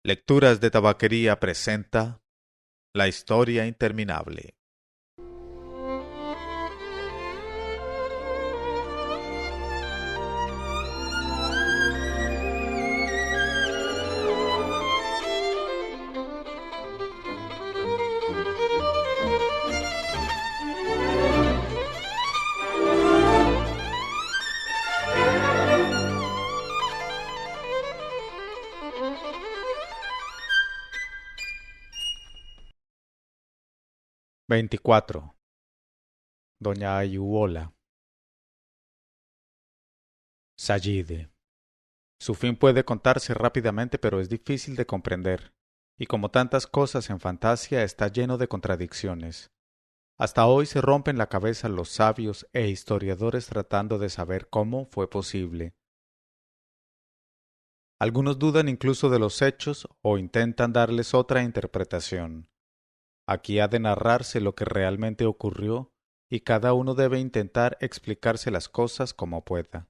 Lecturas de Tabaquería presenta La historia interminable. Veinticuatro. Doña Ayuola. Sayide. Su fin puede contarse rápidamente, pero es difícil de comprender, y como tantas cosas en fantasía está lleno de contradicciones. Hasta hoy se rompen la cabeza los sabios e historiadores tratando de saber cómo fue posible. Algunos dudan incluso de los hechos o intentan darles otra interpretación. Aquí ha de narrarse lo que realmente ocurrió y cada uno debe intentar explicarse las cosas como pueda.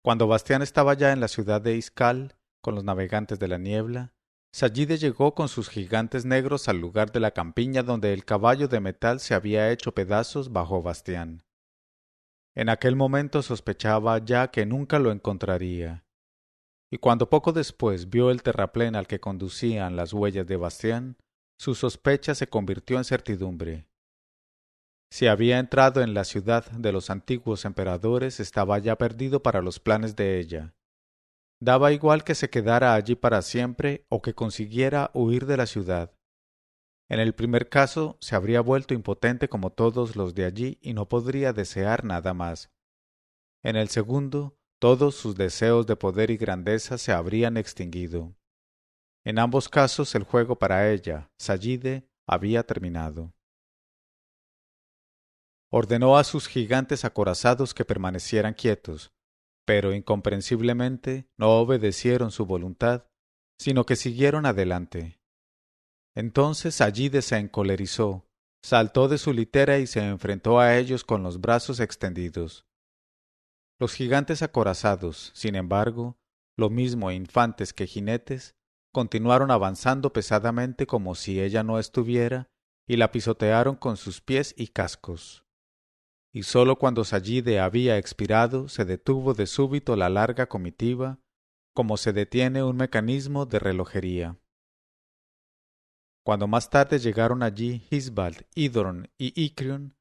Cuando Bastián estaba ya en la ciudad de Izcal, con los navegantes de la niebla, Sayide llegó con sus gigantes negros al lugar de la campiña donde el caballo de metal se había hecho pedazos bajo Bastián. En aquel momento sospechaba ya que nunca lo encontraría, y cuando poco después vio el terraplén al que conducían las huellas de Bastián, su sospecha se convirtió en certidumbre. Si había entrado en la ciudad de los antiguos emperadores, estaba ya perdido para los planes de ella. Daba igual que se quedara allí para siempre o que consiguiera huir de la ciudad. En el primer caso se habría vuelto impotente como todos los de allí y no podría desear nada más. En el segundo, todos sus deseos de poder y grandeza se habrían extinguido. En ambos casos el juego para ella, Sayide, había terminado. Ordenó a sus gigantes acorazados que permanecieran quietos, pero incomprensiblemente no obedecieron su voluntad, sino que siguieron adelante. Entonces Sayide se encolerizó, saltó de su litera y se enfrentó a ellos con los brazos extendidos. Los gigantes acorazados, sin embargo, lo mismo infantes que jinetes, continuaron avanzando pesadamente como si ella no estuviera, y la pisotearon con sus pies y cascos. Y sólo cuando Sayide había expirado se detuvo de súbito la larga comitiva, como se detiene un mecanismo de relojería. Cuando más tarde llegaron allí Hisbald, Idorn y Icrion,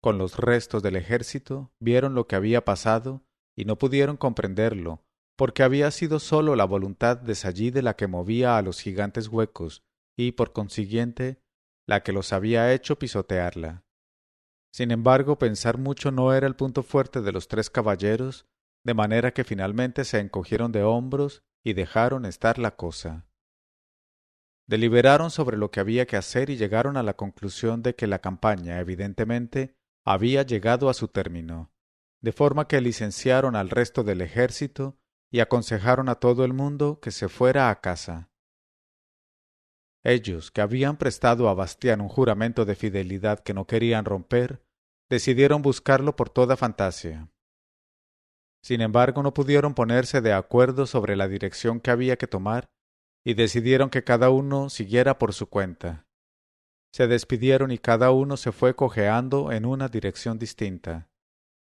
con los restos del ejército, vieron lo que había pasado y no pudieron comprenderlo, porque había sido sólo la voluntad de Sayide la que movía a los gigantes huecos y, por consiguiente, la que los había hecho pisotearla. Sin embargo, pensar mucho no era el punto fuerte de los tres caballeros, de manera que finalmente se encogieron de hombros y dejaron estar la cosa. Deliberaron sobre lo que había que hacer y llegaron a la conclusión de que la campaña, evidentemente, había llegado a su término, de forma que licenciaron al resto del ejército y aconsejaron a todo el mundo que se fuera a casa. Ellos, que habían prestado a Bastián un juramento de fidelidad que no querían romper, decidieron buscarlo por toda Fantasia. Sin embargo, no pudieron ponerse de acuerdo sobre la dirección que había que tomar y decidieron que cada uno siguiera por su cuenta. Se despidieron y cada uno se fue cojeando en una dirección distinta.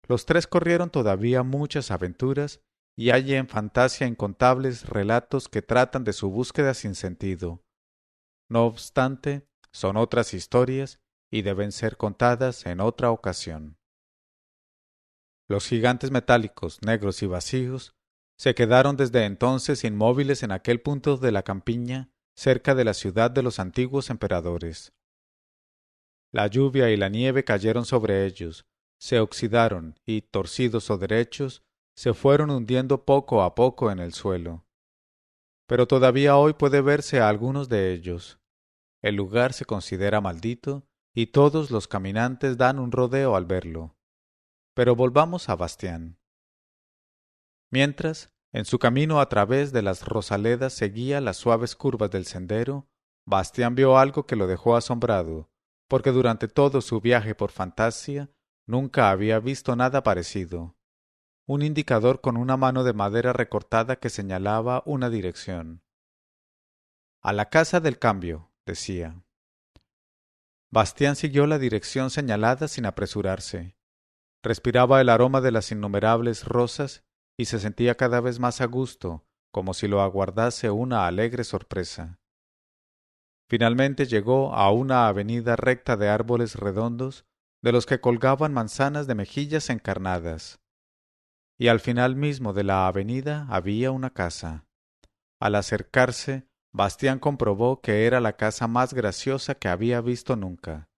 Los tres corrieron todavía muchas aventuras y hay en Fantasia incontables relatos que tratan de su búsqueda sin sentido. No obstante, son otras historias y deben ser contadas en otra ocasión. Los gigantes metálicos, negros y vacíos, se quedaron desde entonces inmóviles en aquel punto de la campiña, cerca de la ciudad de los antiguos emperadores. La lluvia y la nieve cayeron sobre ellos, se oxidaron y, torcidos o derechos, se fueron hundiendo poco a poco en el suelo. Pero todavía hoy puede verse a algunos de ellos. El lugar se considera maldito y todos los caminantes dan un rodeo al verlo. Pero volvamos a Bastián. Mientras, en su camino a través de las rosaledas seguía las suaves curvas del sendero, Bastián vio algo que lo dejó asombrado, porque durante todo su viaje por Fantasia nunca había visto nada parecido. Un indicador con una mano de madera recortada que señalaba una dirección. A la casa del cambio, decía. Bastián siguió la dirección señalada sin apresurarse. Respiraba el aroma de las innumerables rosas y se sentía cada vez más a gusto, como si lo aguardase una alegre sorpresa. Finalmente llegó a una avenida recta de árboles redondos, de los que colgaban manzanas de mejillas encarnadas. Y al final mismo de la avenida había una casa. Al acercarse, Bastián comprobó que era la casa más graciosa que había visto nunca.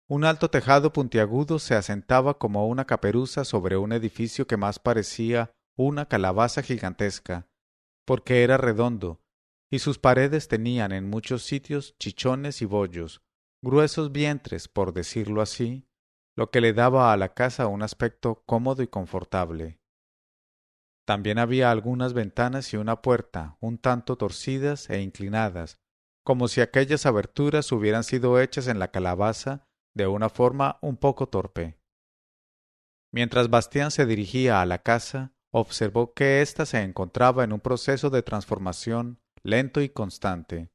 Un alto tejado puntiagudo se asentaba como una caperuza sobre un edificio que más parecía una calabaza gigantesca, porque era redondo, y sus paredes tenían en muchos sitios chichones y bollos, gruesos vientres, por decirlo así, lo que le daba a la casa un aspecto cómodo y confortable. También había algunas ventanas y una puerta, un tanto torcidas e inclinadas, como si aquellas aberturas hubieran sido hechas en la calabaza de una forma un poco torpe. Mientras Bastián se dirigía a la casa, observó que ésta se encontraba en un proceso de transformación lento y constante.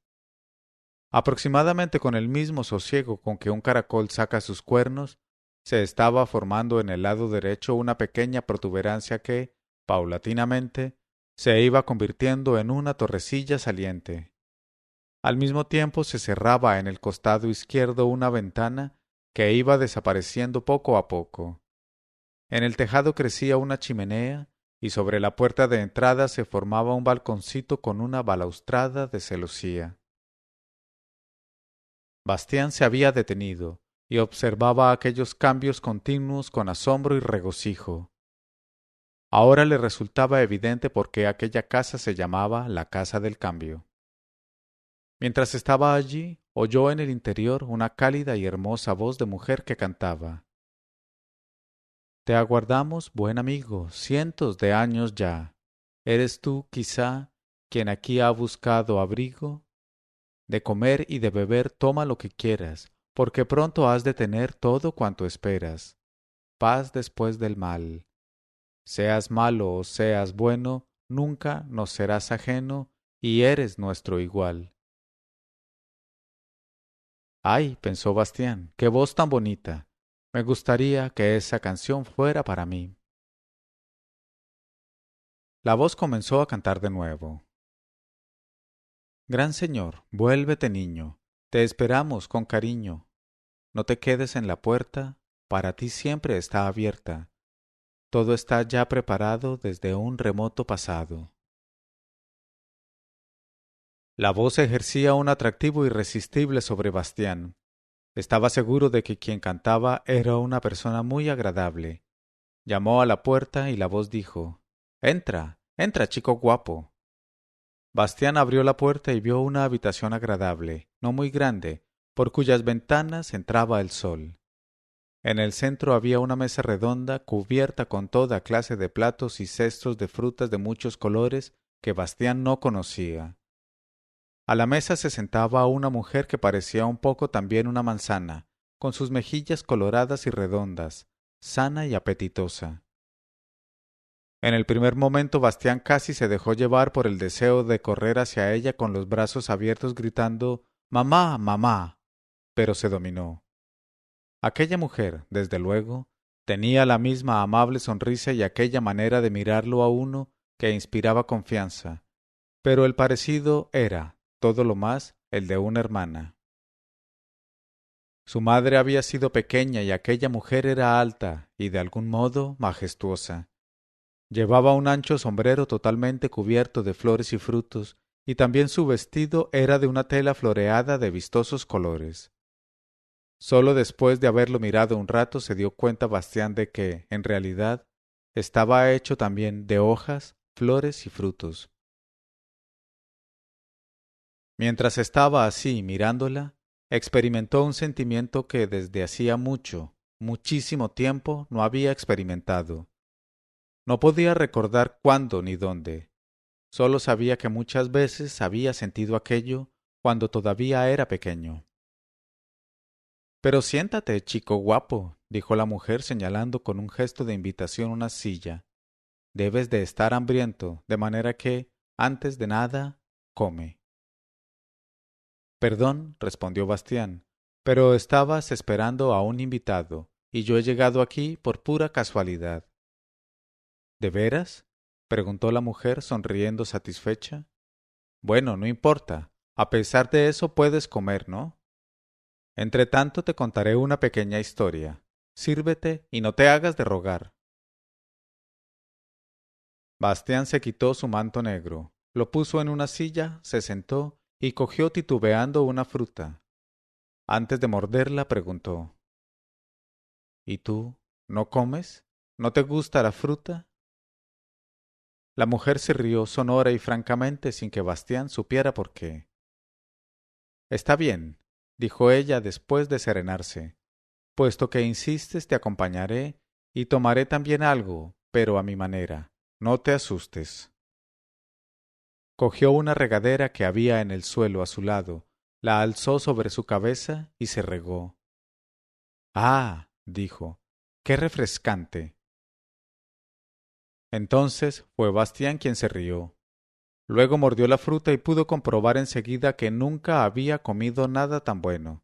Aproximadamente con el mismo sosiego con que un caracol saca sus cuernos, se estaba formando en el lado derecho una pequeña protuberancia que, paulatinamente, se iba convirtiendo en una torrecilla saliente. Al mismo tiempo se cerraba en el costado izquierdo una ventana que iba desapareciendo poco a poco. En el tejado crecía una chimenea y sobre la puerta de entrada se formaba un balconcito con una balaustrada de celosía. Bastián se había detenido y observaba aquellos cambios continuos con asombro y regocijo. Ahora le resultaba evidente por qué aquella casa se llamaba la Casa del Cambio. Mientras estaba allí, oyó en el interior una cálida y hermosa voz de mujer que cantaba. Te aguardamos, buen amigo, cientos de años ya. ¿Eres tú, quizá, quien aquí ha buscado abrigo? De comer y de beber toma lo que quieras, porque pronto has de tener todo cuanto esperas. Paz después del mal. Seas malo o seas bueno, nunca nos serás ajeno y eres nuestro igual. Ay, pensó Bastián, qué voz tan bonita. Me gustaría que esa canción fuera para mí. La voz comenzó a cantar de nuevo. Gran señor, vuélvete niño, te esperamos con cariño. No te quedes en la puerta, para ti siempre está abierta. Todo está ya preparado desde un remoto pasado. La voz ejercía un atractivo irresistible sobre Bastián. Estaba seguro de que quien cantaba era una persona muy agradable. Llamó a la puerta y la voz dijo: Entra, entra, chico guapo. Bastián abrió la puerta y vio una habitación agradable, no muy grande, por cuyas ventanas entraba el sol. En el centro había una mesa redonda cubierta con toda clase de platos y cestos de frutas de muchos colores que Bastián no conocía. A la mesa se sentaba una mujer que parecía un poco también una manzana, con sus mejillas coloradas y redondas, sana y apetitosa. En el primer momento Bastián casi se dejó llevar por el deseo de correr hacia ella con los brazos abiertos gritando «¡Mamá! ¡Mamá!», pero se dominó. Aquella mujer, desde luego, tenía la misma amable sonrisa y aquella manera de mirarlo a uno que inspiraba confianza, pero el parecido era, todo lo más, el de una hermana. Su madre había sido pequeña y aquella mujer era alta y de algún modo majestuosa. Llevaba un ancho sombrero totalmente cubierto de flores y frutos, y también su vestido era de una tela floreada de vistosos colores. Solo después de haberlo mirado un rato se dio cuenta Bastián de que, en realidad, estaba hecho también de hojas, flores y frutos. Mientras estaba así mirándola, experimentó un sentimiento que desde hacía mucho, muchísimo tiempo no había experimentado. No podía recordar cuándo ni dónde. Solo sabía que muchas veces había sentido aquello cuando todavía era pequeño. Pero siéntate, chico guapo, dijo la mujer señalando con un gesto de invitación una silla. Debes de estar hambriento, de manera que, antes de nada, come. Perdón, respondió Bastián, pero estabas esperando a un invitado, y yo he llegado aquí por pura casualidad. ¿De veras? Preguntó la mujer sonriendo satisfecha. Bueno, no importa. A pesar de eso puedes comer, ¿no? Entretanto te contaré una pequeña historia. Sírvete y no te hagas de rogar. Bastián se quitó su manto negro, lo puso en una silla, se sentó y cogió titubeando una fruta. Antes de morderla preguntó: ¿Y tú, no comes? ¿No te gusta la fruta? La mujer se rió sonora y francamente sin que Bastián supiera por qué. Está bien, dijo ella después de serenarse. Puesto que insistes, te acompañaré y tomaré también algo, pero a mi manera. No te asustes. Cogió una regadera que había en el suelo a su lado, la alzó sobre su cabeza y se regó. Ah, dijo, qué refrescante. Entonces fue Bastián quien se rió. Luego mordió la fruta y pudo comprobar enseguida que nunca había comido nada tan bueno.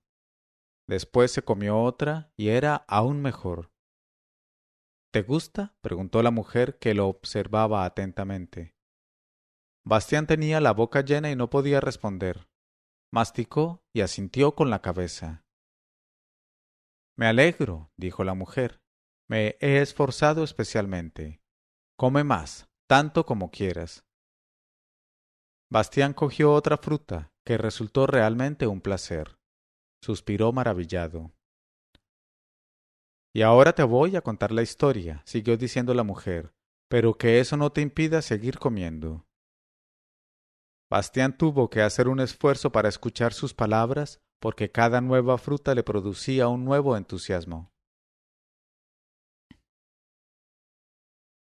Después se comió otra y era aún mejor. ¿Te gusta? Preguntó la mujer que lo observaba atentamente. Bastián tenía la boca llena y no podía responder. Masticó y asintió con la cabeza. Me alegro, dijo la mujer. Me he esforzado especialmente. Come más, tanto como quieras. Bastián cogió otra fruta, que resultó realmente un placer. Suspiró maravillado. Y ahora te voy a contar la historia, siguió diciendo la mujer, pero que eso no te impida seguir comiendo. Bastián tuvo que hacer un esfuerzo para escuchar sus palabras, porque cada nueva fruta le producía un nuevo entusiasmo.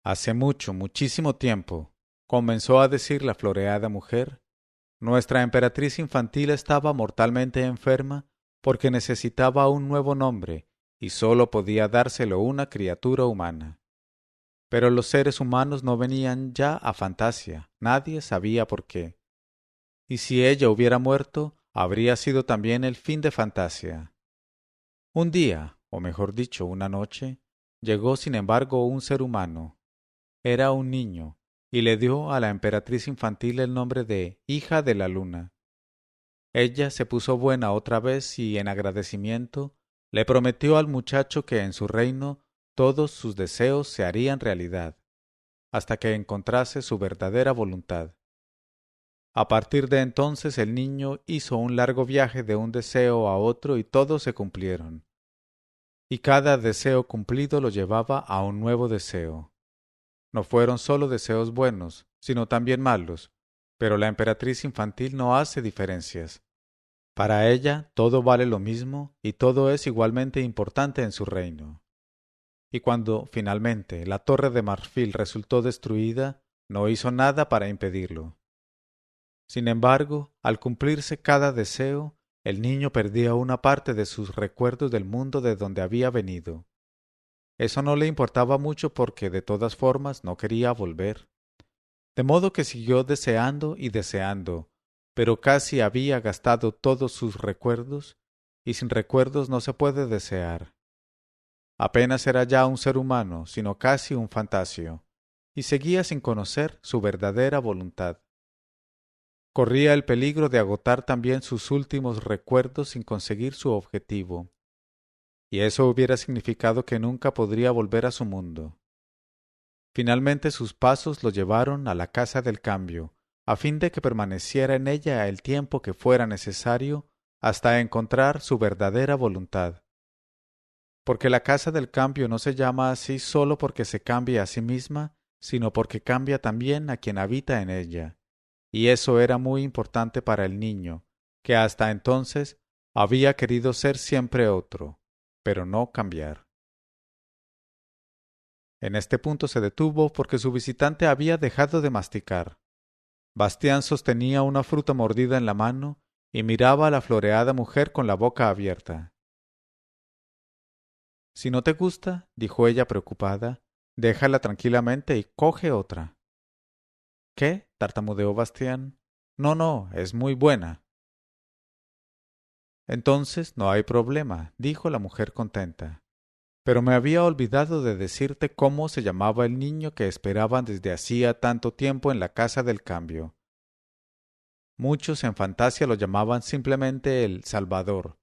Hace mucho, muchísimo tiempo, comenzó a decir la floreada mujer, nuestra emperatriz infantil estaba mortalmente enferma porque necesitaba un nuevo nombre y sólo podía dárselo una criatura humana. Pero los seres humanos no venían ya a Fantasia, nadie sabía por qué. Y si ella hubiera muerto, habría sido también el fin de Fantasia. Un día, o mejor dicho, una noche, llegó sin embargo un ser humano. Era un niño, y le dio a la emperatriz infantil el nombre de hija de la luna. Ella se puso buena otra vez y, en agradecimiento, le prometió al muchacho que en su reino todos sus deseos se harían realidad, hasta que encontrase su verdadera voluntad. A partir de entonces el niño hizo un largo viaje de un deseo a otro y todos se cumplieron. Y cada deseo cumplido lo llevaba a un nuevo deseo. No fueron solo deseos buenos, sino también malos, pero la emperatriz infantil no hace diferencias. Para ella todo vale lo mismo y todo es igualmente importante en su reino. Y cuando, finalmente, la torre de marfil resultó destruida, no hizo nada para impedirlo. Sin embargo, al cumplirse cada deseo, el niño perdía una parte de sus recuerdos del mundo de donde había venido. Eso no le importaba mucho porque de todas formas no quería volver. De modo que siguió deseando y deseando, pero casi había gastado todos sus recuerdos, y sin recuerdos no se puede desear. Apenas era ya un ser humano, sino casi un fantasio, y seguía sin conocer su verdadera voluntad. Corría el peligro de agotar también sus últimos recuerdos sin conseguir su objetivo, y eso hubiera significado que nunca podría volver a su mundo. Finalmente sus pasos lo llevaron a la casa del cambio, a fin de que permaneciera en ella el tiempo que fuera necesario hasta encontrar su verdadera voluntad. Porque la casa del cambio no se llama así sólo porque se cambia a sí misma, sino porque cambia también a quien habita en ella. Y eso era muy importante para el niño, que hasta entonces había querido ser siempre otro, pero no cambiar. En este punto se detuvo porque su visitante había dejado de masticar. Bastián sostenía una fruta mordida en la mano y miraba a la floreada mujer con la boca abierta. Si no te gusta, dijo ella preocupada, déjala tranquilamente y coge otra. ¿Qué? Tartamudeó Bastián. No, no, es muy buena. Entonces no hay problema, dijo la mujer contenta. Pero me había olvidado de decirte cómo se llamaba el niño que esperaban desde hacía tanto tiempo en la casa del cambio. Muchos en fantasía lo llamaban simplemente el Salvador,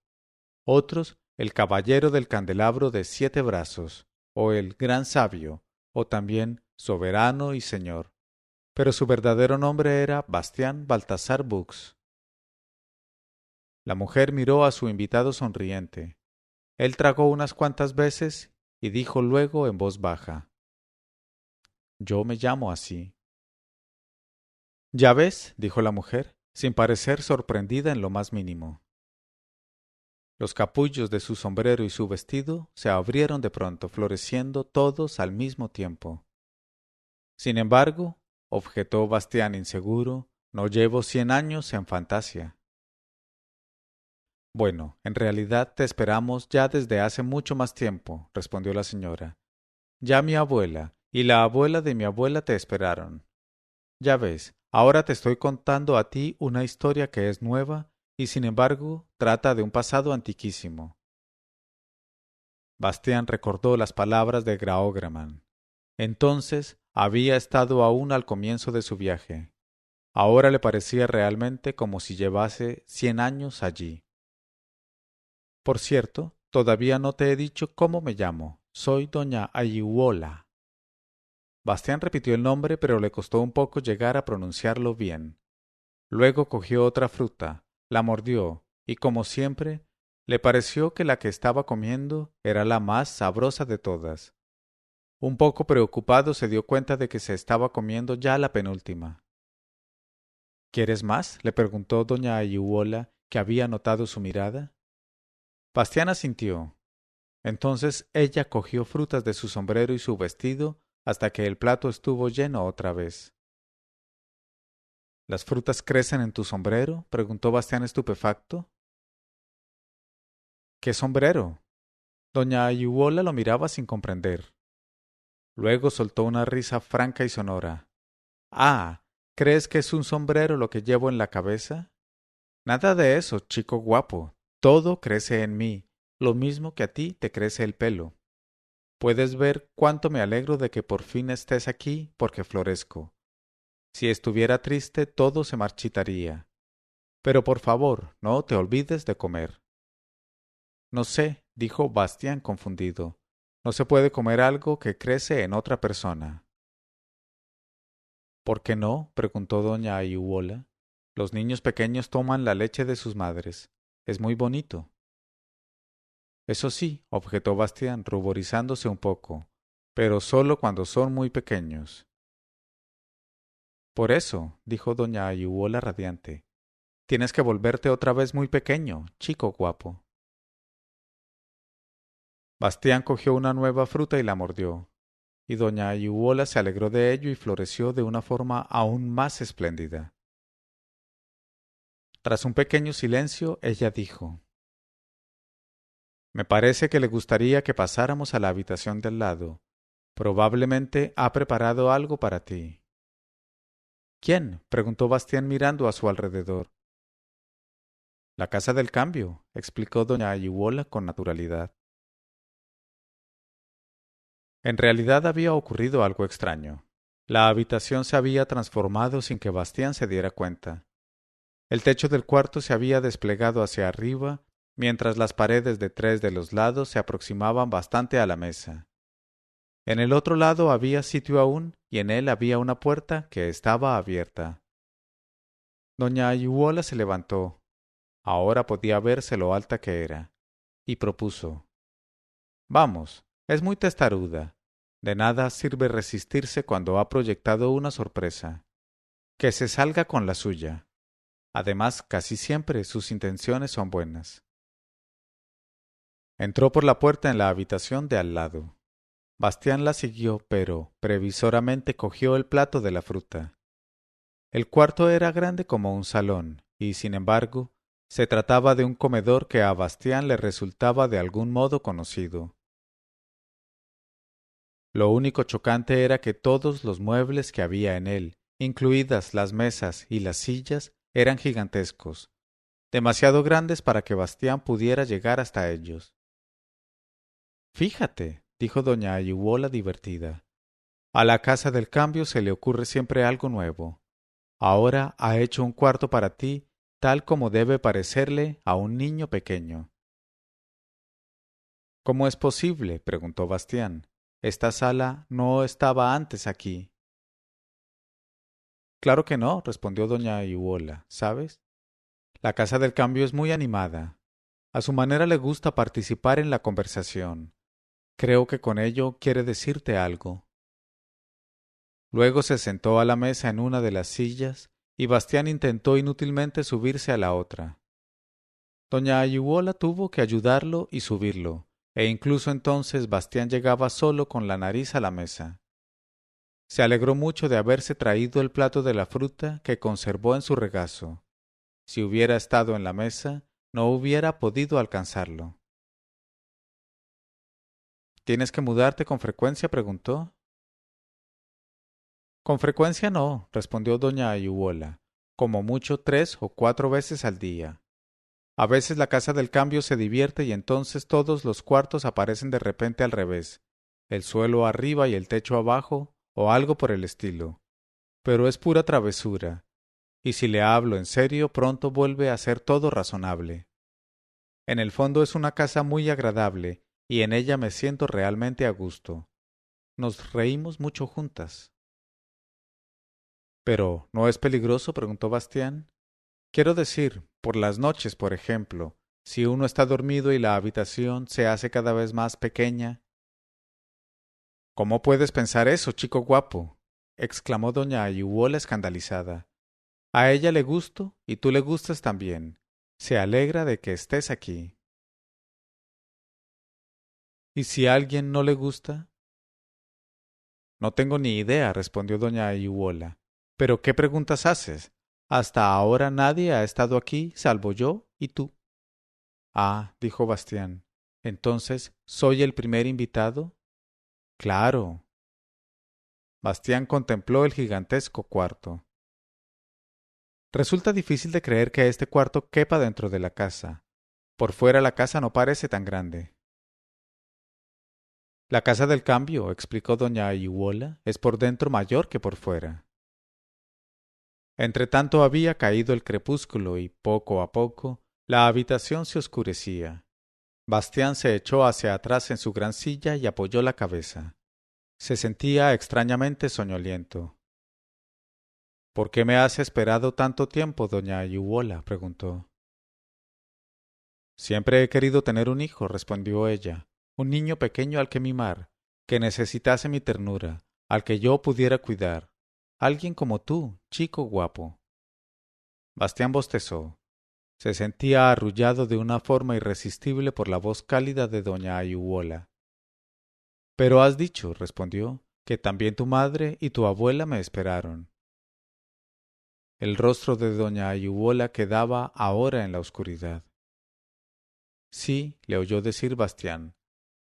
otros el Caballero del Candelabro de 7 brazos, o el Gran Sabio, o también Soberano y Señor. Pero su verdadero nombre era Bastián Baltasar Bux. La mujer miró a su invitado sonriente. Él tragó unas cuantas veces y dijo luego en voz baja: «Yo me llamo así». «Ya ves», dijo la mujer, sin parecer sorprendida en lo más mínimo. Los capullos de su sombrero y su vestido se abrieron de pronto, floreciendo todos al mismo tiempo. Sin embargo, objetó Bastián inseguro, no llevo 100 años en fantasía. Bueno, en realidad te esperamos ya desde hace mucho más tiempo, respondió la señora. Ya mi abuela y la abuela de mi abuela te esperaron. Ya ves, ahora te estoy contando a ti una historia que es nueva y sin embargo trata de un pasado antiquísimo. Bastián recordó las palabras de Graograman. Entonces había estado aún al comienzo de su viaje. Ahora le parecía realmente como si llevase 100 años allí. Por cierto, todavía no te he dicho cómo me llamo. Soy doña Ayuola. Bastián repitió el nombre, pero le costó un poco llegar a pronunciarlo bien. Luego cogió otra fruta, la mordió, y como siempre, le pareció que la que estaba comiendo era la más sabrosa de todas. Un poco preocupado se dio cuenta de que se estaba comiendo ya la penúltima. ¿Quieres más?, le preguntó doña Ayuola, que había notado su mirada. Bastián asintió. Entonces ella cogió frutas de su sombrero y su vestido hasta que el plato estuvo lleno otra vez. ¿Las frutas crecen en tu sombrero?, preguntó Bastián estupefacto. ¿Qué sombrero? Doña Ayuola lo miraba sin comprender. Luego soltó una risa franca y sonora. Ah, ¿crees que es un sombrero lo que llevo en la cabeza? Nada de eso, chico guapo. Todo crece en mí, lo mismo que a ti te crece el pelo. Puedes ver cuánto me alegro de que por fin estés aquí porque florezco. Si estuviera triste, todo se marchitaría. Pero por favor, no te olvides de comer. No sé, dijo Bastián confundido. No se puede comer algo que crece en otra persona. ¿Por qué no?, preguntó doña Ayuola. Los niños pequeños toman la leche de sus madres. Es muy bonito. Eso sí, objetó Bastián, ruborizándose un poco, pero solo cuando son muy pequeños. Por eso, dijo doña Ayuola radiante, tienes que volverte otra vez muy pequeño, chico guapo. Bastián cogió una nueva fruta y la mordió, y doña Ayuola se alegró de ello y floreció de una forma aún más espléndida. Tras un pequeño silencio, ella dijo: «Me parece que le gustaría que pasáramos a la habitación del lado. Probablemente ha preparado algo para ti». «¿Quién?», preguntó Bastián mirando a su alrededor. «La casa del cambio», explicó doña Ayuola con naturalidad. En realidad había ocurrido algo extraño. La habitación se había transformado sin que Bastián se diera cuenta. El techo del cuarto se había desplegado hacia arriba, mientras las paredes de 3 de los lados se aproximaban bastante a la mesa. En el otro lado había sitio aún, y en él había una puerta que estaba abierta. Doña Ayuola se levantó. Ahora podía verse lo alta que era, y propuso: «Vamos, es muy testaruda. De nada sirve resistirse cuando ha proyectado una sorpresa. Que se salga con la suya. Además, casi siempre sus intenciones son buenas». Entró por la puerta en la habitación de al lado. Bastián la siguió, pero previsoramente cogió el plato de la fruta. El cuarto era grande como un salón, y sin embargo, se trataba de un comedor que a Bastián le resultaba de algún modo conocido. Lo único chocante era que todos los muebles que había en él, incluidas las mesas y las sillas, eran gigantescos. demasiado grandes para que Bastián pudiera llegar hasta ellos. Fíjate, dijo doña Ayuwola divertida. A la casa del cambio se le ocurre siempre algo nuevo. Ahora ha hecho un cuarto para ti, tal como debe parecerle a un niño pequeño. ¿Cómo es posible? Preguntó Bastián. Esta sala no estaba antes aquí. Claro que no, respondió doña Ayuwola. ¿Sabes? La casa del cambio es muy animada. A su manera le gusta participar en la conversación. Creo que con ello quiere decirte algo. Luego se sentó a la mesa en una de las sillas y Bastián intentó inútilmente subirse a la otra. Doña Ayuwola tuvo que ayudarlo y subirlo, e incluso entonces Bastián llegaba solo con la nariz a la mesa. Se alegró mucho de haberse traído el plato de la fruta que conservó en su regazo. Si hubiera estado en la mesa, no hubiera podido alcanzarlo. ¿Tienes que mudarte con frecuencia? Preguntó. Con frecuencia no, respondió doña Ayuwola, como mucho 3 o 4 veces al día. A veces la casa del cambio se divierte y entonces todos los cuartos aparecen de repente al revés, el suelo arriba y el techo abajo, o algo por el estilo. Pero es pura travesura, y si le hablo en serio pronto vuelve a ser todo razonable. En el fondo es una casa muy agradable, y en ella me siento realmente a gusto. Nos reímos mucho juntas. —¿Pero no es peligroso? —preguntó Bastián. Quiero decir, por las noches, por ejemplo, si uno está dormido y la habitación se hace cada vez más pequeña. —¿Cómo puedes pensar eso, chico guapo? —exclamó doña Ayuwola escandalizada. A ella le gusto y tú le gustas también. Se alegra de que estés aquí. —¿Y si a alguien no le gusta? —No tengo ni idea —respondió doña Ayuwola—. ¿Pero qué preguntas haces? Hasta ahora nadie ha estado aquí salvo yo y tú. —Ah —dijo Bastián—, entonces, ¿soy el primer invitado? —Claro. Bastián contempló el gigantesco cuarto. Resulta difícil de creer que este cuarto quepa dentro de la casa. Por fuera la casa no parece tan grande. La casa del cambio, explicó doña Ayuwola, es por dentro mayor que por fuera. Entretanto había caído el crepúsculo y, poco a poco, la habitación se oscurecía. Bastián se echó hacia atrás en su gran silla y apoyó la cabeza. Se sentía extrañamente soñoliento. —¿Por qué me has esperado tanto tiempo, doña Ayuwola? —preguntó. —Siempre he querido tener un hijo —respondió ella—, un niño pequeño al que mimar, que necesitase mi ternura, al que yo pudiera cuidar. Alguien como tú, chico guapo. Bastián bostezó. Se sentía arrullado de una forma irresistible por la voz cálida de doña Ayuwola. —Pero has dicho —respondió—, que también tu madre y tu abuela me esperaron. El rostro de doña Ayuwola quedaba ahora en la oscuridad. —Sí —le oyó decir Bastián—,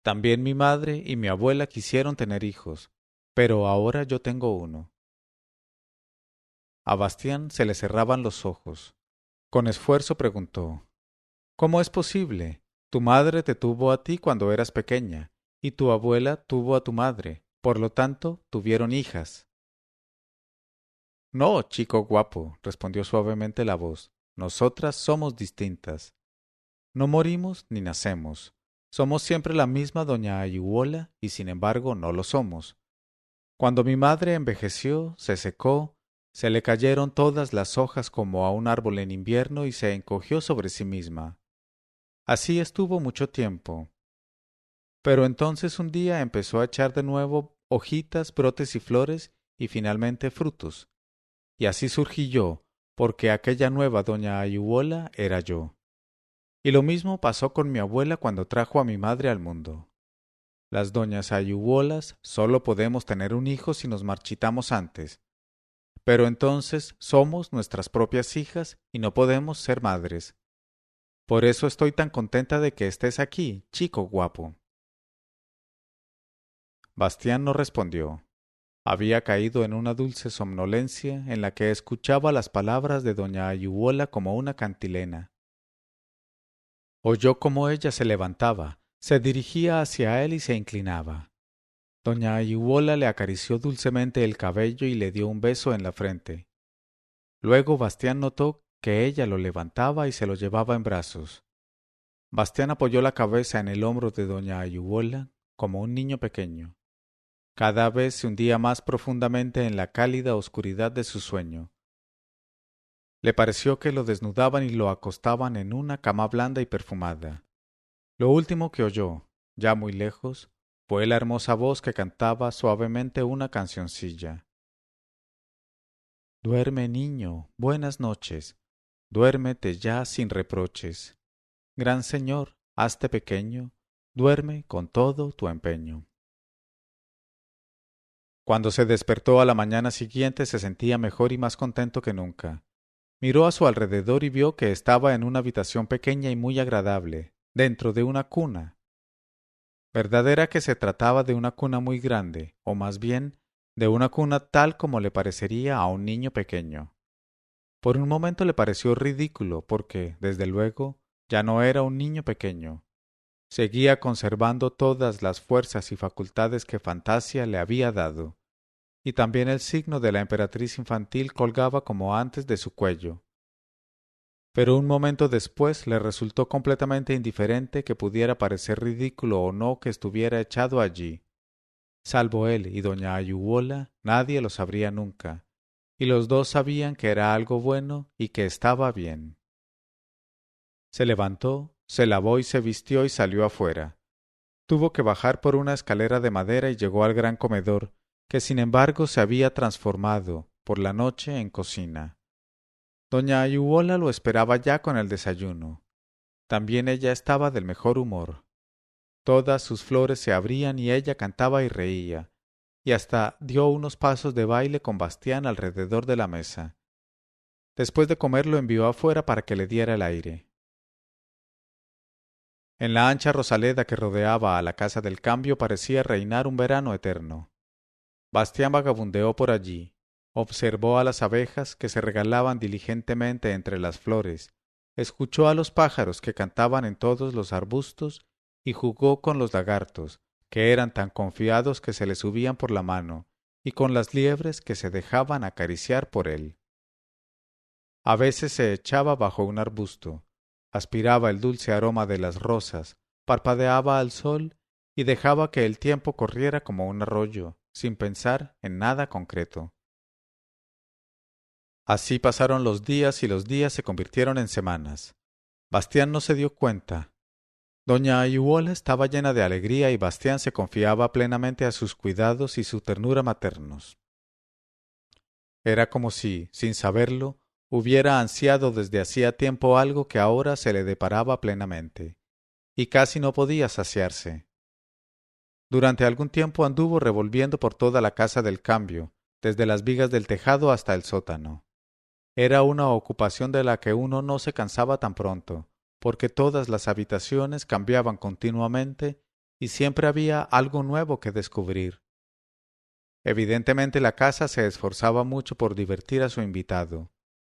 también mi madre y mi abuela quisieron tener hijos, pero ahora yo tengo uno. A Bastián se le cerraban los ojos. Con esfuerzo preguntó: —¿Cómo es posible? Tu madre te tuvo a ti cuando eras pequeña, y tu abuela tuvo a tu madre, por lo tanto tuvieron hijas. —No, chico guapo —respondió suavemente la voz—, nosotras somos distintas. No morimos ni nacemos. Somos siempre la misma doña Ayuwola y sin embargo no lo somos. Cuando mi madre envejeció, se secó, se le cayeron todas las hojas como a un árbol en invierno y se encogió sobre sí misma. Así estuvo mucho tiempo. Pero entonces un día empezó a echar de nuevo hojitas, brotes y flores y finalmente frutos. Y así surgí yo, porque aquella nueva doña Ayuwola era yo. Y lo mismo pasó con mi abuela cuando trajo a mi madre al mundo. Las doñas Ayuwolas solo podemos tener un hijo si nos marchitamos antes. Pero entonces somos nuestras propias hijas y no podemos ser madres. Por eso estoy tan contenta de que estés aquí, chico guapo. Bastián no respondió. Había caído en una dulce somnolencia en la que escuchaba las palabras de doña Ayuwola como una cantilena. Oyó cómo ella se levantaba, se dirigía hacia él y se inclinaba. Doña Ayuwola le acarició dulcemente el cabello y le dio un beso en la frente. Luego Bastián notó que ella lo levantaba y se lo llevaba en brazos. Bastián apoyó la cabeza en el hombro de doña Ayuwola como un niño pequeño. Cada vez se hundía más profundamente en la cálida oscuridad de su sueño. Le pareció que lo desnudaban y lo acostaban en una cama blanda y perfumada. Lo último que oyó, ya muy lejos, fue la hermosa voz que cantaba suavemente una cancioncilla. Duerme, niño, buenas noches, duérmete ya sin reproches. Gran Señor, hazte pequeño, duerme con todo tu empeño. Cuando se despertó a la mañana siguiente se sentía mejor y más contento que nunca. Miró a su alrededor y vio que estaba en una habitación pequeña y muy agradable, dentro de una cuna. Verdad era que se trataba de una cuna muy grande, o más bien, de una cuna tal como le parecería a un niño pequeño. Por un momento le pareció ridículo, porque, desde luego, ya no era un niño pequeño. Seguía conservando todas las fuerzas y facultades que Fantasia le había dado, y también el signo de la emperatriz infantil colgaba como antes de su cuello. Pero un momento después le resultó completamente indiferente que pudiera parecer ridículo o no que estuviera echado allí. Salvo él y doña Ayuwola, nadie lo sabría nunca, y los dos sabían que era algo bueno y que estaba bien. Se levantó, se lavó y se vistió y salió afuera. Tuvo que bajar por una escalera de madera y llegó al gran comedor, que sin embargo se había transformado, por la noche, en cocina. Doña Ayuwola lo esperaba ya con el desayuno. También ella estaba del mejor humor. Todas sus flores se abrían y ella cantaba y reía, y hasta dio unos pasos de baile con Bastián alrededor de la mesa. Después de comer lo envió afuera para que le diera el aire. En la ancha rosaleda que rodeaba a la casa del cambio parecía reinar un verano eterno. Bastián vagabundeó por allí, observó a las abejas que se regalaban diligentemente entre las flores, escuchó a los pájaros que cantaban en todos los arbustos y jugó con los lagartos, que eran tan confiados que se le subían por la mano, y con las liebres que se dejaban acariciar por él. A veces se echaba bajo un arbusto, aspiraba el dulce aroma de las rosas, parpadeaba al sol y dejaba que el tiempo corriera como un arroyo, sin pensar en nada concreto. Así pasaron los días y los días se convirtieron en semanas. Bastián no se dio cuenta. Doña Ayuwola estaba llena de alegría y Bastián se confiaba plenamente a sus cuidados y su ternura maternos. Era como si, sin saberlo, hubiera ansiado desde hacía tiempo algo que ahora se le deparaba plenamente, y casi no podía saciarse. Durante algún tiempo anduvo revolviendo por toda la casa del cambio, desde las vigas del tejado hasta el sótano. Era una ocupación de la que uno no se cansaba tan pronto, porque todas las habitaciones cambiaban continuamente y siempre había algo nuevo que descubrir. Evidentemente la casa se esforzaba mucho por divertir a su invitado.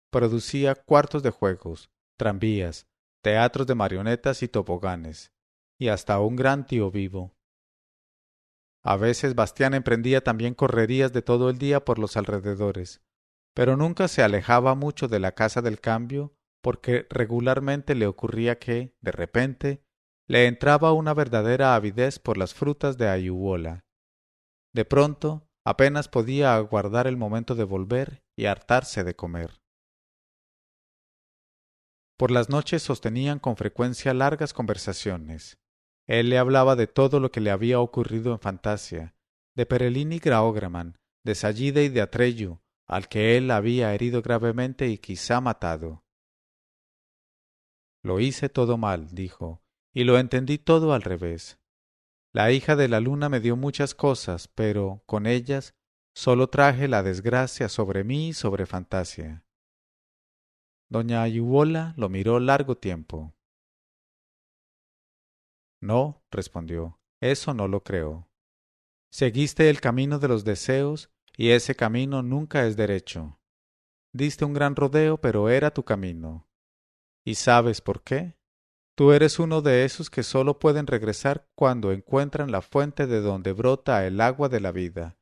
Producía cuartos de juegos, tranvías, teatros de marionetas y toboganes, y hasta un gran tío vivo. A veces Bastián emprendía también correrías de todo el día por los alrededores, pero nunca se alejaba mucho de la casa del cambio, porque regularmente le ocurría que, de repente, le entraba una verdadera avidez por las frutas de Ayuwola. De pronto, apenas podía aguardar el momento de volver y hartarse de comer. Por las noches sostenían con frecuencia largas conversaciones. Él le hablaba de todo lo que le había ocurrido en Fantasia, de Perelini Graograman, de Sallida y de Atreyu, al que él había herido gravemente y quizá matado. Lo hice todo mal, dijo, y lo entendí todo al revés. La hija de la luna me dio muchas cosas, pero, con ellas, solo traje la desgracia sobre mí y sobre Fantasia. Doña Ayuwola lo miró largo tiempo. No, respondió, eso no lo creo. Seguiste el camino de los deseos, y ese camino nunca es derecho. Diste un gran rodeo, pero era tu camino. ¿Y sabes por qué? Tú eres uno de esos que solo pueden regresar cuando encuentran la fuente de donde brota el agua de la vida.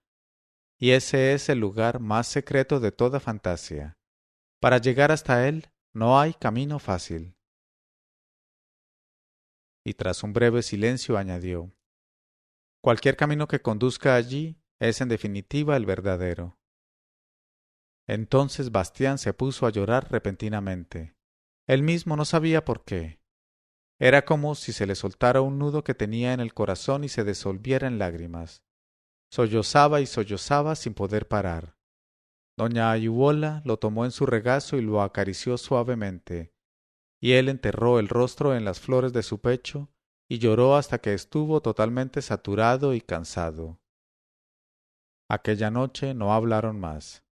Y ese es el lugar más secreto de toda fantasía. Para llegar hasta él no hay camino fácil. Y tras un breve silencio añadió: cualquier camino que conduzca allí es en definitiva el verdadero. Entonces Bastián se puso a llorar repentinamente. Él mismo no sabía por qué. Era como si se le soltara un nudo que tenía en el corazón y se disolviera en lágrimas. Sollozaba y sollozaba sin poder parar. Doña Ayuola lo tomó en su regazo y lo acarició suavemente, y él enterró el rostro en las flores de su pecho y lloró hasta que estuvo totalmente saturado y cansado. Aquella noche no hablaron más.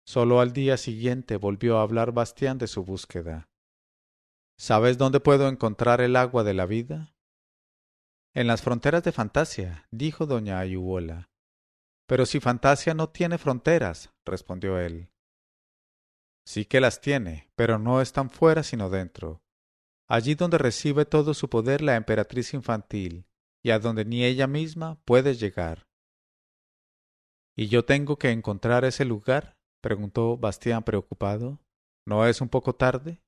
Solo al día siguiente volvió a hablar Bastián de su búsqueda. ¿Sabes dónde puedo encontrar el agua de la vida? En las fronteras de Fantasia, dijo doña Ayuola. Pero si Fantasia no tiene fronteras, respondió él. Sí que las tiene, pero no están fuera sino dentro. Allí donde recibe todo su poder la emperatriz infantil, y a donde ni ella misma puede llegar. ¿Y yo tengo que encontrar ese lugar? Preguntó Bastián preocupado. ¿No es un poco tarde?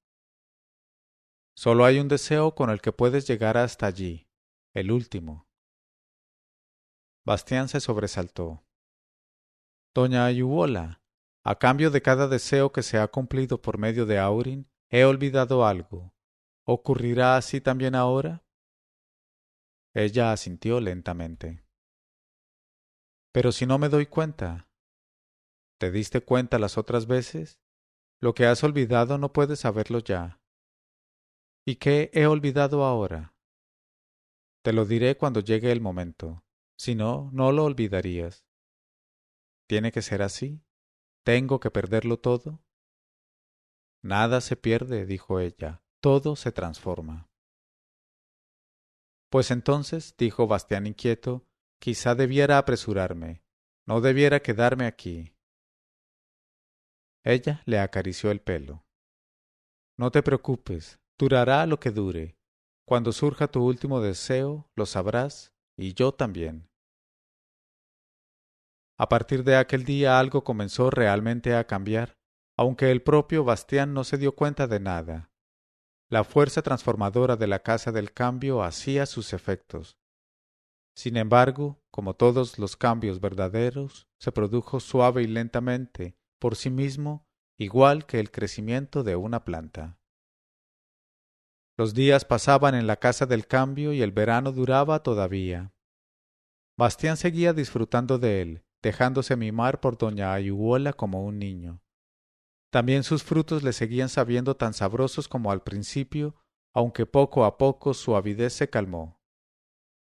Solo hay un deseo con el que puedes llegar hasta allí, el último. Bastián se sobresaltó. Doña Ayuola, a cambio de cada deseo que se ha cumplido por medio de Aurin, he olvidado algo. ¿Ocurrirá así también ahora? Ella asintió lentamente. Pero si no me doy cuenta. ¿Te diste cuenta las otras veces? Lo que has olvidado no puedes saberlo ya. ¿Y qué he olvidado ahora? Te lo diré cuando llegue el momento. Si no, no lo olvidarías. ¿Tiene que ser así? ¿Tengo que perderlo todo? Nada se pierde, dijo ella. Todo se transforma. Pues entonces, dijo Bastián inquieto, quizá debiera apresurarme. No debiera quedarme aquí. Ella le acarició el pelo. No te preocupes, durará lo que dure. Cuando surja tu último deseo, lo sabrás, y yo también. A partir de aquel día algo comenzó realmente a cambiar, aunque el propio Bastián no se dio cuenta de nada. La fuerza transformadora de la Casa del Cambio hacía sus efectos. Sin embargo, como todos los cambios verdaderos, se produjo suave y lentamente, por sí mismo, igual que el crecimiento de una planta. Los días pasaban en la Casa del Cambio y el verano duraba todavía. Bastián seguía disfrutando de él, dejándose mimar por doña Ayuola como un niño. También sus frutos le seguían sabiendo tan sabrosos como al principio, aunque poco a poco su avidez se calmó.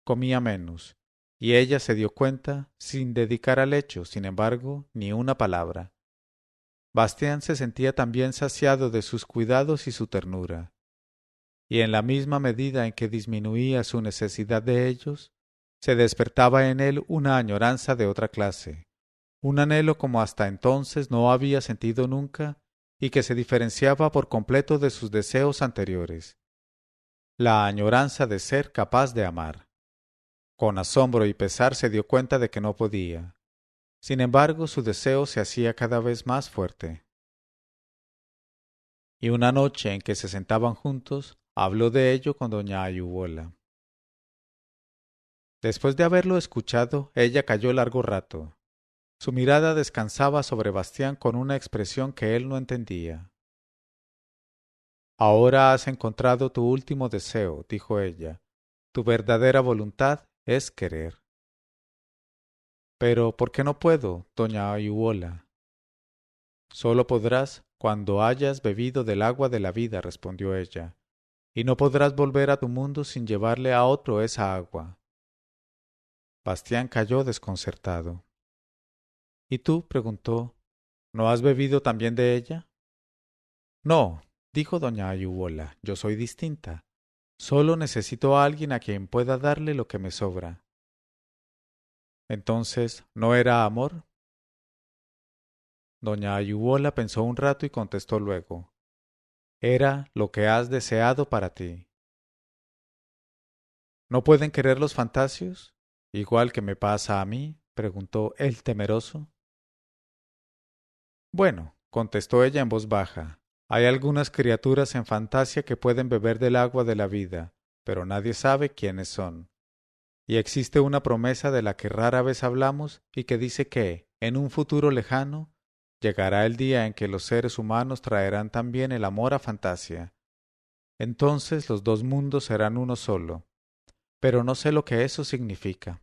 Comía menos, y ella se dio cuenta, sin dedicar al hecho, sin embargo, ni una palabra. Bastián se sentía también saciado de sus cuidados y su ternura, y en la misma medida en que disminuía su necesidad de ellos, se despertaba en él una añoranza de otra clase, un anhelo como hasta entonces no había sentido nunca y que se diferenciaba por completo de sus deseos anteriores, la añoranza de ser capaz de amar. Con asombro y pesar se dio cuenta de que no podía. Sin embargo, su deseo se hacía cada vez más fuerte. Y una noche en que se sentaban juntos, habló de ello con doña Ayubola. Después de haberlo escuchado, ella calló largo rato. Su mirada descansaba sobre Bastián con una expresión que él no entendía. Ahora has encontrado tu último deseo, dijo ella. Tu verdadera voluntad es querer. Pero ¿por qué no puedo, doña Ayuola? Solo podrás cuando hayas bebido del agua de la vida, respondió ella, y no podrás volver a tu mundo sin llevarle a otro esa agua. Bastián cayó desconcertado. ¿Y tú? Preguntó. ¿No has bebido también de ella? No, dijo doña Ayubola, yo soy distinta. Solo necesito a alguien a quien pueda darle lo que me sobra. Entonces, ¿no era amor? Doña Ayubola pensó un rato y contestó luego. Era lo que has deseado para ti. ¿No pueden querer los fantasios? Igual que me pasa a mí, preguntó el temeroso. Bueno, contestó ella en voz baja, hay algunas criaturas en fantasía que pueden beber del agua de la vida, pero nadie sabe quiénes son. Y existe una promesa de la que rara vez hablamos y que dice que, en un futuro lejano, llegará el día en que los seres humanos traerán también el amor a fantasía. Entonces los dos mundos serán uno solo, pero no sé lo que eso significa.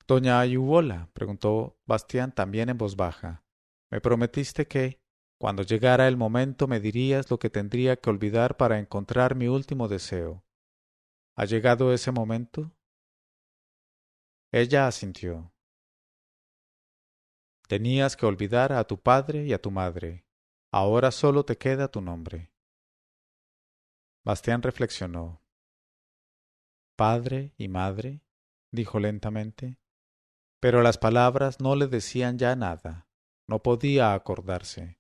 Doña Ayuwola, preguntó Bastián también en voz baja, me prometiste que, cuando llegara el momento, me dirías lo que tendría que olvidar para encontrar mi último deseo. ¿Ha llegado ese momento? Ella asintió. Tenías que olvidar a tu padre y a tu madre. Ahora solo te queda tu nombre. Bastián reflexionó. Padre y madre, dijo lentamente, pero las palabras no le decían ya nada. No podía acordarse.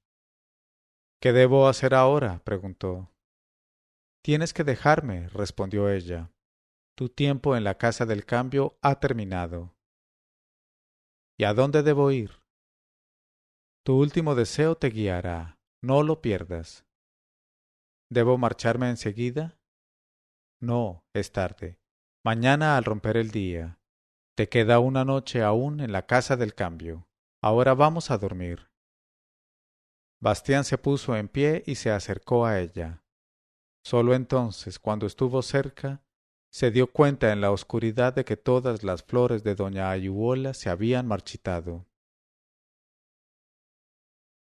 ¿Qué debo hacer ahora? Preguntó. Tienes que dejarme, respondió ella. Tu tiempo en la casa del cambio ha terminado. ¿Y a dónde debo ir? Tu último deseo te guiará. No lo pierdas. ¿Debo marcharme enseguida? No, es tarde. Mañana al romper el día. Te queda una noche aún en la casa del cambio. Ahora vamos a dormir. Bastián se puso en pie y se acercó a ella. Solo entonces, cuando estuvo cerca, se dio cuenta en la oscuridad de que todas las flores de doña Ayuwola se habían marchitado.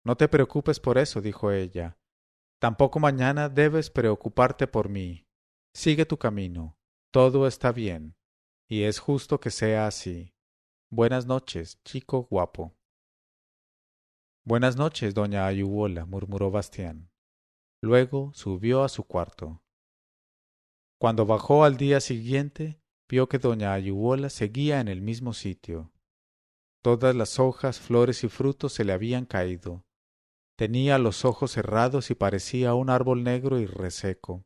No te preocupes por eso, dijo ella. Tampoco mañana debes preocuparte por mí. Sigue tu camino. Todo está bien. Y es justo que sea así. Buenas noches, chico guapo. Buenas noches, doña Ayuwola, murmuró Bastián. Luego subió a su cuarto. Cuando bajó al día siguiente, vio que doña Ayuwola seguía en el mismo sitio. Todas las hojas, flores y frutos se le habían caído. Tenía los ojos cerrados y parecía un árbol negro y reseco.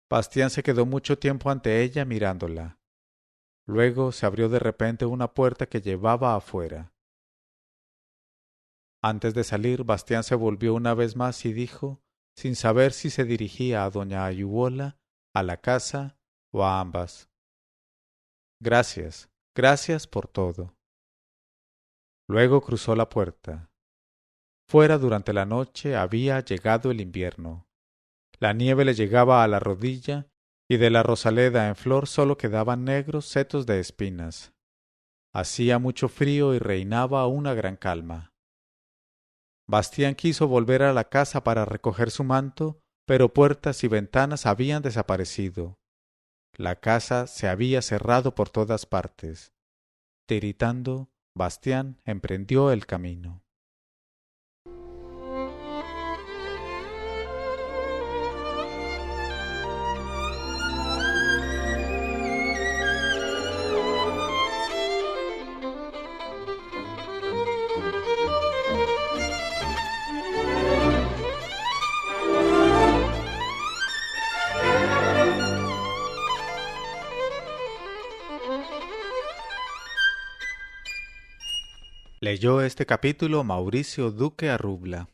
Bastián se quedó mucho tiempo ante ella mirándola. Luego se abrió de repente una puerta que llevaba afuera. Antes de salir, Bastián se volvió una vez más y dijo, sin saber si se dirigía a doña Ayuwola, a la casa o a ambas. Gracias, gracias por todo. Luego cruzó la puerta. Fuera durante la noche había llegado el invierno. La nieve le llegaba a la rodilla y de la rosaleda en flor solo quedaban negros setos de espinas. Hacía mucho frío y reinaba una gran calma. Bastián quiso volver a la casa para recoger su manto, pero puertas y ventanas habían desaparecido. La casa se había cerrado por todas partes. Tiritando, Bastián emprendió el camino. Leyó este capítulo Mauricio Duque Arrubla.